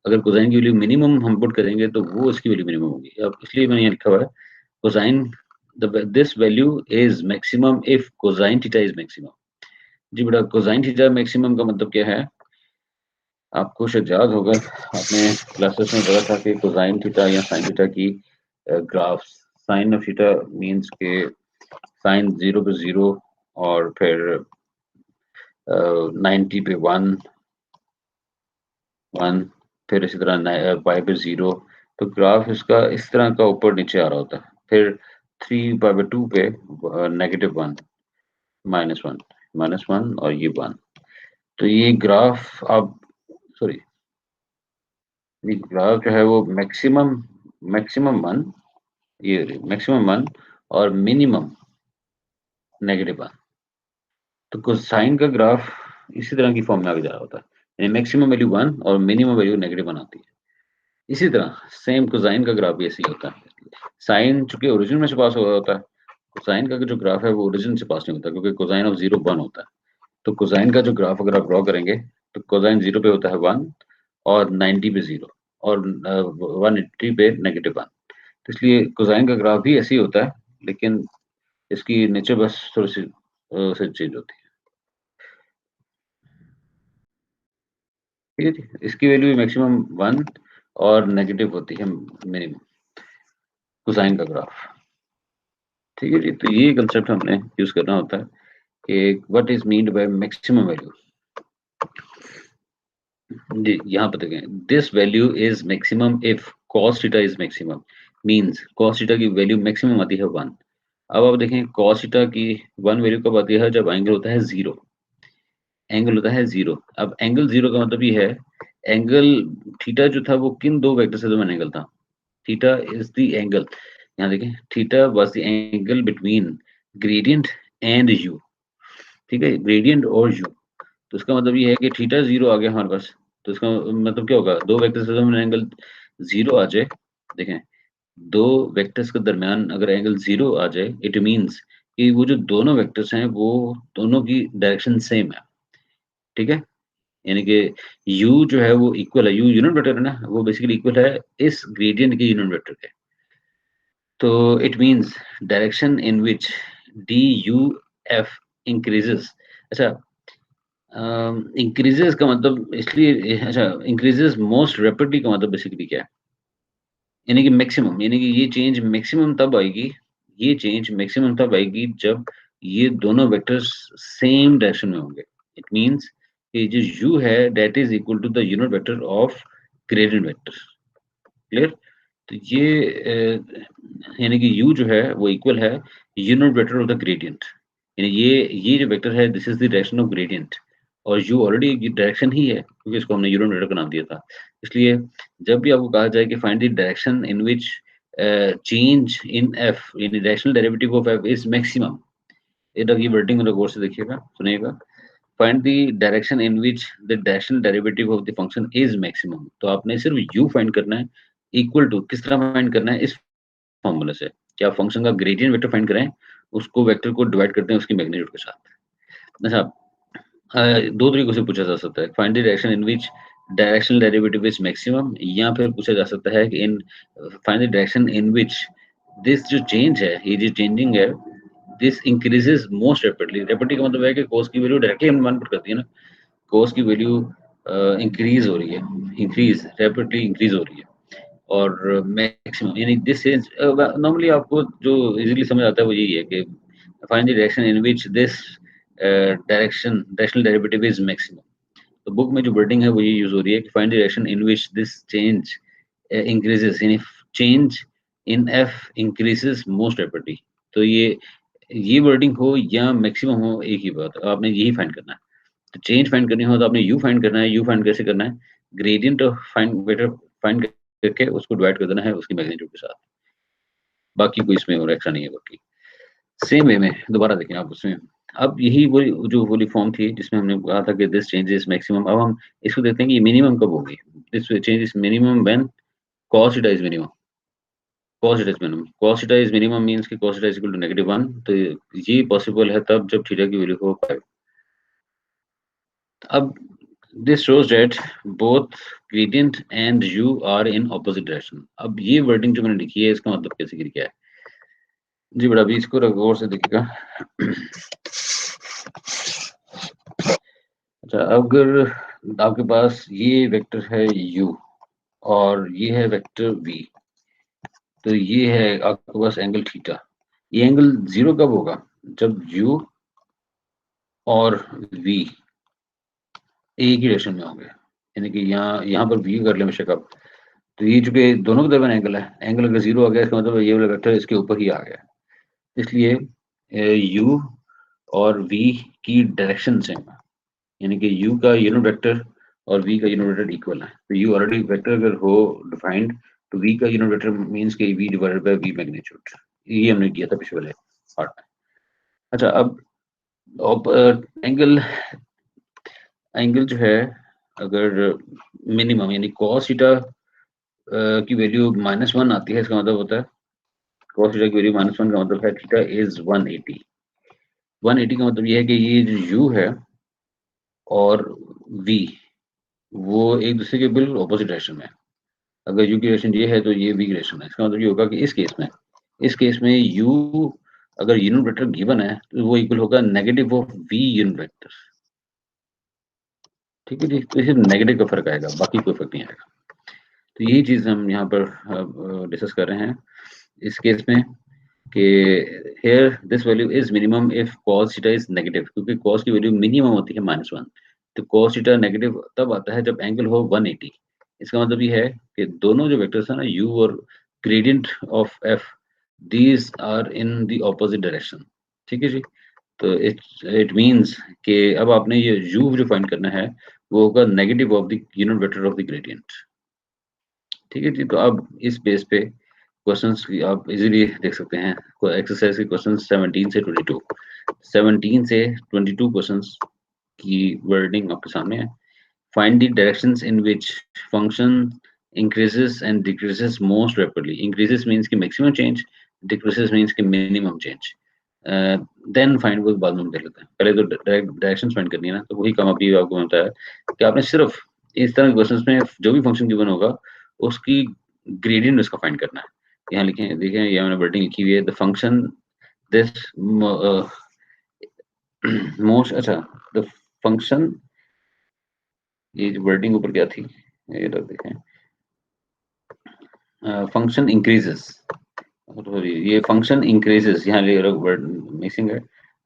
अगर कोसाइन की वैल्यू मिनिमम हम पुट करेंगे तो वो इसकी वैल्यू मिनिमम होगी। अब इसलिए मैंने यहाँ लिखा हुआ है cosine this value is maximum if cosine theta is maximum. जी बेटा, कोसाइन थीटा मैक्सिमम का मतलब क्या है? आपको शायद याद होगा, आपने क्लासेस में पढ़ा था कि कोसाइन थीटा या साइन थीटा की graph, sine of theta means के साइन 0 पे 0 और फिर 90 पे 1 1, फिर इसी तरह पाई पे 0। तो ग्राफ इसका इस तरह का ऊपर नीचे आ रहा होता है। फिर 3 पाई पे 2 पे -1 -1 और ये 1। तो ये ग्राफ आप सॉरी ये ग्राफ जो है वो मैक्सिमम 1, ये मैक्सिमम 1 और मिनिमम -1। तो कोसाइन का ग्राफ इसी तरह की फॉर्म में आगे जा रहा होता है, यानी मैक्सिमम वैल्यू 1 और मिनिमम वैल्यू -1 आती है। इसी तरह सेम कोसाइन का ग्राफ भी ऐसे ही होता है। साइन चूंकि ओरिजिन में से पास हो रहा होता है, कोसाइन का जो ग्राफ है वो ओरिजिन से पास नहीं होता, क्योंकि कोसाइन ऑफ 0 1 होता है। तो कोसाइन का जो ग्राफ अगर आप ड्रॉ करेंगे तो कोसाइन 0 पे होता है 1 और 90 पे 0 और 180 पे -1। तो इसलिए कोसाइन का ग्राफ भी ऐसे ही होता है, लेकिन इसकी नेचर बस थोड़ी सी से चेंज होती है। ठीक है जी। इसकी वैल्यू भी मैक्सिमम 1 और नेगेटिव होती है मिनिमम, कोसाइन का ग्राफ। ठीक है जी। तो ये कंसेप्ट हमने यूज करना होता है कि what is meant by maximum value. जी यहाँ पर देखें, this value is maximum if cos theta is maximum, means cos theta की वैल्यू मैक्सिमम आती है 1। अब आप देखें cos थीटा की 1 वैल्यू कब आती है? जब एंगल होता है 0। एंगल होता है 0। अब एंगल 0 का मतलब ये है, एंगल थीटा जो था वो किन दो वेक्टर से दरमियान एंगल था? थीटा इज द एंगल, यहाँ देखें theta was the angle between gradient and you. ठीक है, ग्रेडियंट और यू। तो इसका मतलब ये है कि थीटा 0 आ गया हमारे पास। तो इसका मतलब क्या होगा? दो वेक्टर से दरमियान एंगल 0 आ जाए, देखें दो वेक्टर्स के दरमियान अगर एंगल 0 आ जाए, इट मींस कि वो जो दोनों वेक्टर्स हैं वो दोनों की डायरेक्शन सेम है। ठीक है, यानी कि u जो है वो इक्वल है, u यूनिट वेक्टर है ना, वो बेसिकली इक्वल है इस ग्रेडियंट के यूनिट वेक्टर के। तो it means direction in which D U F increases. अच्छा, इंक्रीजेस का मतलब इसलिए, अच्छा इंक्रीजेस मोस्ट रैपिडली का मतलब बेसिकली क्या है? यानी कि मैक्सिमम, यानी कि ये चेंज मैक्सिमम तब आएगी, ये चेंज मैक्सिमम तब आएगी जब ये दोनों वेक्टर्स सेम डायरेक्शन में होंगे। इट मींस कि जो u है that is equal to the unit vector of gradient vector. Clear? तो ये यानी कि u जो है वो इक्वल है unit vector of the gradient. यानी ये जो वेक्टर है this is the direction of gradient, और u ऑलरेडी डायरेक्शन ही है क्योंकि इसको हमने यूनिट वेक्टर का नाम दिया था। इसलिए जब भी आपको कहा जाए कि find the direction in which change in f, in rational derivative of f is maximum. ये वर्डिंग मेरे गौर से देखिएगा, सुनिएगा. Find the direction in which the directional derivative of the function is maximum. तो आपने सिर्फ u फाइंड करना है, इक्वल टू किस तरह फाइंड करना है, इस फॉर्मूले से कि आप फंक्शन का ग्रेडियंट वेक्टर फाइंड करें, उसको वेक्टर को डिवाइड करते हैं उसकी मैग्नीट्यूड के साथ. अच्छा, दो तरीकों से पूछा जा सकता है, find the direction in which directional derivative is maximum, या फिर पूछा जा सकता है कि इन find the direction in which this जो चेंज है, ये जो चेंजिंग है, this increases most rapidly. Rapidly का मतलब है कि cos की वैल्यू डायरेक्टली हम मान पुट करती है ना, cos की वैल्यू इंक्रीज हो रही है, इंक्रीज रैपिडली इंक्रीज हो रही है. और मैक्सिमम यानी दिस इज नॉर्मली आपको जो इजीली समझ आता है वो यही है कि find the direction in which this directional derivative is maximum. तो बुक में जो वर्डिंग है वो ये यूज हो रही है कि find the direction in which this change increases, यानी change in f increases most rapidly. तो ये वर्डिंग हो या मैक्सिमम हो, एक ही बात, आपने यही फाइंड करना है. तो चेंज फाइंड करनी हो तो आपने यू फाइंड करना है. यू फाइंड कैसे करना है, ग्रेडियंट फाइंड वेक्टर फाइंड करके उसको डिवाइड कर देना है उसकी मैग्नीट्यूड के साथ. बाकी कोई इसमें और एक्स्ट्रा नहीं है. बाकी सेम वे में दोबारा देखें आप उसमें. अब यही वो जो वाली फॉर्म थी जिसमें हमने कहा था कि दिस चेंज इज मैक्सिमम. अब हम इसको देखते हैं कि ये मिनिमम कब होगी. This change is minimum when cos theta is minimum. cos theta is minimum. cos theta is minimum means कि cos theta is equal to -1. तो ये पॉसिबल है तब जब थीटा की वैल्यू हो 5. अब this shows that both gradient and u are in opposite direction. अब ये वर्डिंग जो मैंने लिखी है इसका मतलब बेसिकली क्या है जी बड़ा, अभी इसको गौर से देखिएगा. अच्छा, अगर आपके पास ये वेक्टर है u और ये है वेक्टर v, तो ये है आपके पास एंगल थीटा. ये एंगल 0 कब होगा, जब u और v एक ही डायरेक्शन में होंगे. यानी कि यहाँ पर v कर ले बेशक आप, तो ये चूंकि दोनों के दरमियान एंगल है, एंगल अगर 0 आ गया इसका मतलब ये वाला वेक्टर इसके ऊपर ही आ गया. इसलिए u और v की डायरेक्शन सेम है, यानी कि u का यूनिट वेक्टर और v का यूनिट वेक्टर इक्वल है. तो u ऑलरेडी वेक्टर अगर हो डिफाइंड, तो v का यूनिट वेक्टर मींस कि v divided by v magnitude. ये हमने किया था पिछले वाले पार्ट में. अच्छा, अब एंगल जो है अगर मिनिमम यानी cos थीटा की वैल्यू -1 आती है, इसका मतलब होता है cos थीटा की वैल्यू -1 का मतलब है थीटा इज 180. 180 का मतलब ये है कि ये जो u है और v वो एक दूसरे के बिल्कुल ऑपोजिट डायरेक्शन में है. अगर u की डायरेक्शन ये है तो ये v की डायरेक्शन है. इसका मतलब ये होगा कि इस केस में u अगर यूनिट वेक्टर गिवन है तो वो इक्वल होगा negative of v unit vector. ठीक है जी, तो सिर्फ नेगेटिव का फर्क आएगा, बाकी कोई फर्क नहीं आएगा. तो यही चीज हम यहाँ पर डिस्कस कर रहे हैं इस केस में कि here this value is minimum if cos theta is negative, क्योंकि cos की वैल्यू मिनिमम होती है -1. तो cos थीटा नेगेटिव तब आता है जब एंगल हो 180. इसका मतलब ये है कि दोनों जो वेक्टर्स है ना u और gradient of f, these are in the opposite direction. ठीक है जी. तो इट मींस कि अब आपने ये u जो फाइंड करना है वो होगा negative of the unit vector of the gradient. ठीक है जी. तो अब इस बेस पे क्वेश्चंस की आप इजीली देख सकते हैं. एक्सरसाइज के क्वेश्चन 17 से 22 क्वेश्चंस की वर्डिंग आपके सामने है. Find the directions in which function increases and decreases most rapidly. Increases means कि मैक्सिमम चेंज, डिक्रीजेस मींस कि मिनिमम चेंज. देन फाइंड वो बाद में देख लेते हैं. पहले तो डायरेक्शंस फाइंड करनी है ना, तो वही काम अभी आपको बताया कि आपने सिर्फ इस तरह के क्वेश्चंस में जो भी फंक्शन गिवन होगा उसकी ग्रेडियंट उसका फाइंड करना है. यहाँ लिखे देखें, ये मैंने वर्डिंग लिखी हुई है. The function this most. अच्छा, द फंक्शन, ये जो वर्डिंग ऊपर क्या थी ये लोग देखें, फंक्शन इंक्रीजेस, ये फंक्शन इंक्रीजेस, यहाँ वर्ड मिसिंग है.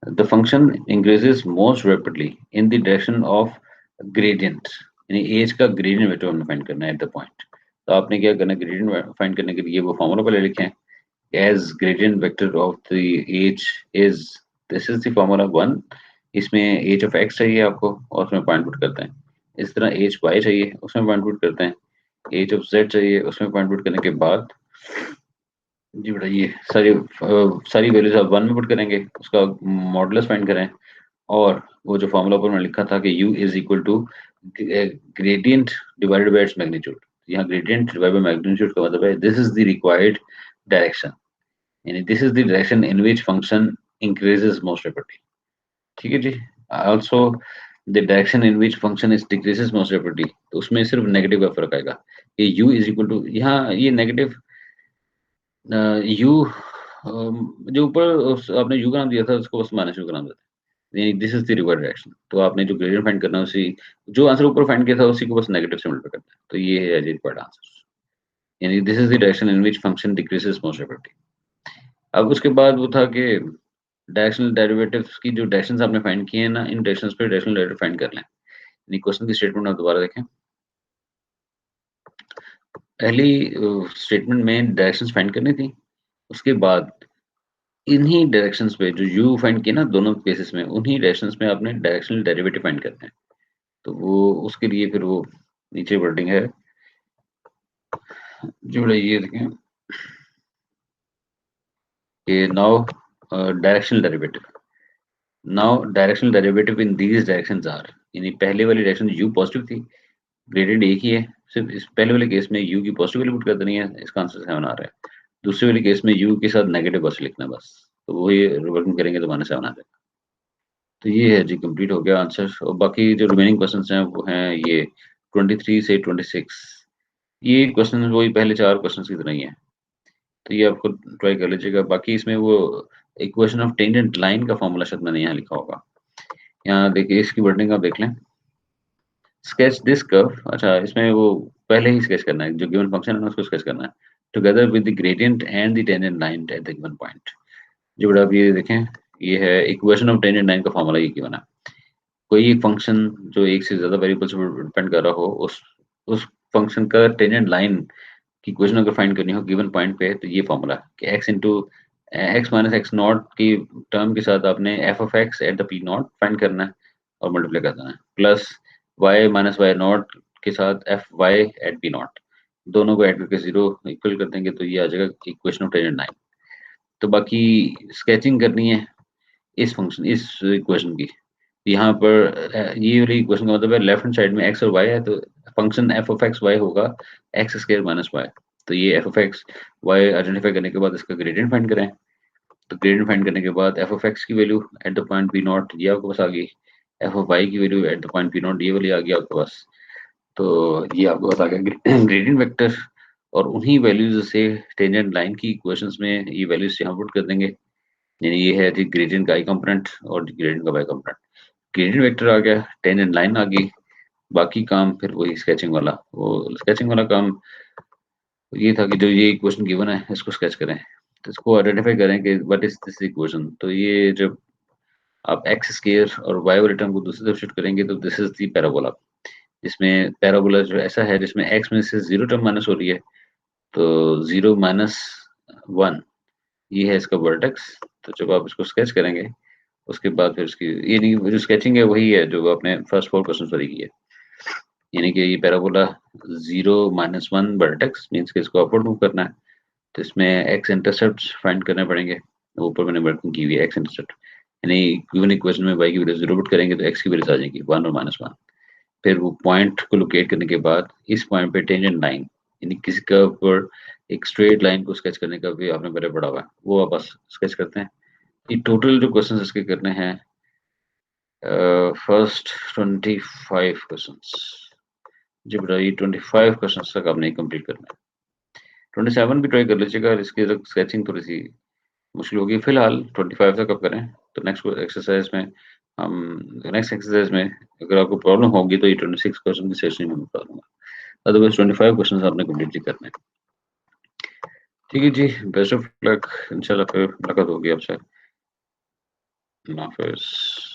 The function increases most rapidly in the direction of gradient, यानी एज का ग्रेडियंट वेक्टर हमने फाइंड करना है एट द पॉइंट. तो आपने क्या करना है, ग्रेडियंट फाइंड करने के लिए वो फॉर्मूला पहले लिखें. as gradient vector of the h is, this is the formula 1. इसमें h of x चाहिए आपको और उसमें पॉइंट पुट करते हैं. इस तरह h y चाहिए, उसमें पॉइंट पुट करते हैं. h of z चाहिए, उसमें पॉइंट पुट करने के बाद जी बेटा ये सारी वैल्यूज आप 1 में पुट करेंगे, उसका मॉडुलस फाइंड करें, और वो जो फॉर्मूला ऊपर में लिखा था कि u is equal to gradient divided by its magnitude. यहाँ ग्रेडियंट डिवाइड बाय मैग्नीट्यूड का मतलब है this is the required direction, यानी this is the direction in which function increases most rapidly. ठीक है जी। Also the direction in which function is decreases most rapidly, तो उसमें सिर्फ नेगेटिव का फर्क आएगा। ये u इज इक्वल टू, यहाँ ये नेगेटिव u जो ऊपर आपने u का नाम दिया था उसको बस माइनस u का नाम देते हैं, this is the required direction. तो आपने जो ग्रेडियंट फाइंड करना है उसी जो आंसर ऊपर फाइंड किया था उसी को बस नेगेटिव से मल्टीप्लाई करना है, तो ये है रिक्वायर्ड आंसर, यानी this is the direction in which function decreases most rapidly. अब उसके बाद वो था कि डायरेक्शनल डेरिवेटिव्स की जो डायरेक्शंस आपने फाइंड किए हैं ना, इन डायरेक्शंस पे डायरेक्शनल डेरिवेटिव फाइंड कर लें। यानी क्वेश्चन की स्टेटमेंट आप दोबारा देखें। पहली स्टेटमेंट में डायरेक्शंस फाइंड करनी थी, उसके बाद इन्हीं डायरेक्शंस पे जो यू फाइंड किए ना दोनों केसेस में, उन्हीं डायरेक्शंस में आपने डायरेक्शनल डेरिवेटिव फाइंड करना है। तो वो उसके लिए फिर वो नीचे वर्डिंग है जो ये देखें कि now directional derivative, now directional derivative in these directions are, यानी पहले वाली डायरेक्शन यू पॉजिटिव थी, ग्रेडियंट एक ही है, सिर्फ इस पहले वाले केस में यू की पॉजिटिव वैल्यू पुट कर देनी है, इसका आंसर 7 आ रहा है। दूसरे वाले केस में यू के साथ नेगेटिव बस लिखना है बस, तो वो ये रिवर्टिंग करेंगे तो -7 आ जाएगा। तो ये है जी, कंप्लीट हो गया आंसर। और बाकी जो रिमेनिंग क्वेश्चंस हैं वो हैं ये 23 से 26। ये क्वेश्चन वही पहले 4 क्वेश्चंस की तरह ही हैं, तो ये आपको ट्राई कर लीजिएगा। बाकी इसमें वो इक्वेशन ऑफ टेंजेंट लाइन का फॉर्मूला शायद मैंने यहाँ लिखा होगा, यहाँ देखिए इसकी वर्डिंग आप देख लें। स्केच दिस कर्व, अच्छा इसमें वो पहले ही स्केच करना है, जो गिवन फंक्शन है ना उसको स्केच करना है together with the gradient and the tangent line at the given point. जो बड़ा आप ये देखें, ये है इक्वेशन ऑफ टेंजेंट लाइन का फॉर्मूला ये गिवन है। कोई एक फंक्शन जो एक से ज्यादा वेरिएबल्स पर डिपेंड कर रहा हो, उस फंक्शन का टेंजेंट लाइन की इक्वेशन अगर फाइंड करनी हो गिवन पॉइंट पे, तो ये फॉर्मूला कि x into x minus x not की टर्म के साथ आपने f of x at the P not find करना है और मल्टीप्लाई कर देना है, plus y minus y not के साथ f y at p not, दोनों को ऐड करके 0 इक्वल कर देंगे तो ये आ जाएगा इक्वेशन ऑफ टेंजेंट लाइन। तो बाकी स्केचिंग करनी है इस फंक्शन इस इक्वेशन की, यहाँ पर ये वाली इक्वेशन का मतलब है लेफ्ट हैंड साइड में एक्स और वाई है, तो function f of x y होगा एक्स स्क्वायर माइनस वाई। तो ये f of x y identify करने के बाद इसका ग्रेडियंट फाइंड करें, तो ग्रेडियंट फाइंड करने के बाद एफ ऑफ एक्स की value at the point b not ये आपके पास आ गई, एफ ऑफ वाई की value at the point b not ये वाली आ गई आपके पास। तो ये आपके पास आ गया ग्रेडियंट वेक्टर, और उन्हीं वैल्यूज से टेंजेंट लाइन की इक्वेशंस में ये वैल्यूज यहाँ पुट कर देंगे, यानी ये है जी ग्रेडियंट का आई कंपोनेंट और ग्रेडियंट का वाई कंपोनेंट। ग्रेडियंट वेक्टर आ गया, टेंजेंट लाइन आ गई, बाकी काम फिर वही स्केचिंग वाला, वो स्केचिंग वाला काम ये था कि जो ये इक्वेशन गिवन है इसको स्केच करें, तो इसको आइडेंटिफाई करें कि व्हाट इज दिस इक्वेशन। तो ये जब आप एक्स स्क्वायर और वाई वाले टर्म को दूसरी तरफ शिफ्ट करेंगे तो दिस इज दी पैराबोला, जिसमें पैराबोला जो ऐसा है जिसमें एक्स में से 0 टर्म माइनस हो रही है, तो 0 माइनस 1 ये है इसका वर्टेक्स। तो जब आप इसको स्केच करेंगे उसके बाद फिर उसकी ये नहीं जो स्केचिंग है वही है जो आपने फर्स्ट 4 क्वेश्चन पर की है, यानी कि ये पैराबोला 0 माइनस 1 वर्टेक्स मीन्स कि इसको अपवर्ड मूव करना है, तो इसमें एक्स इंटरसेप्ट फाइंड करने पड़ेंगे। ऊपर मैंने वर्किंग की हुई है एक्स इंटरसेप्ट, यानी गिवन इक्वेशन में वाई की वैल्यू 0 पुट करेंगे तो एक्स की वैल्यू आ जाएगी 1 और -1। फिर वो पॉइंट को लोकेट करने के बाद इस पॉइंट पे टेंजेंट लाइन, यानी किसी कर्व पर एक स्ट्रेट लाइन को स्केच करने का भी आपने पहले पढ़ा हुआ है, वो आप बस स्केच करते हैं। ये टोटल जो क्वेश्चन इसके करने हैं फर्स्ट 25 क्वेश्चंस, जी बेटा ये 25 क्वेश्चंस तक आपने कंप्लीट करना है। 27 भी ट्राई कर लीजिएगा, इसकी स्केचिंग थोड़ी सी मुश्किल होगी, फिलहाल 25 तक आप करें। तो नेक्स्ट एक्सरसाइज में हम नेक्स्ट एक्सरसाइज में अगर आपको प्रॉब्लम होगी तो ये 26 क्वेश्चन की सेशन में मैं बता दूंगा, अदरवाइज 25 क्वेश्चन आपने कम्प्लीटली करने हैं। ठीक है जी, बेस्ट ऑफ लक, इंशाल्लाह फिर मुलाकात होगी आपसे। अल्लाह हाफिज़।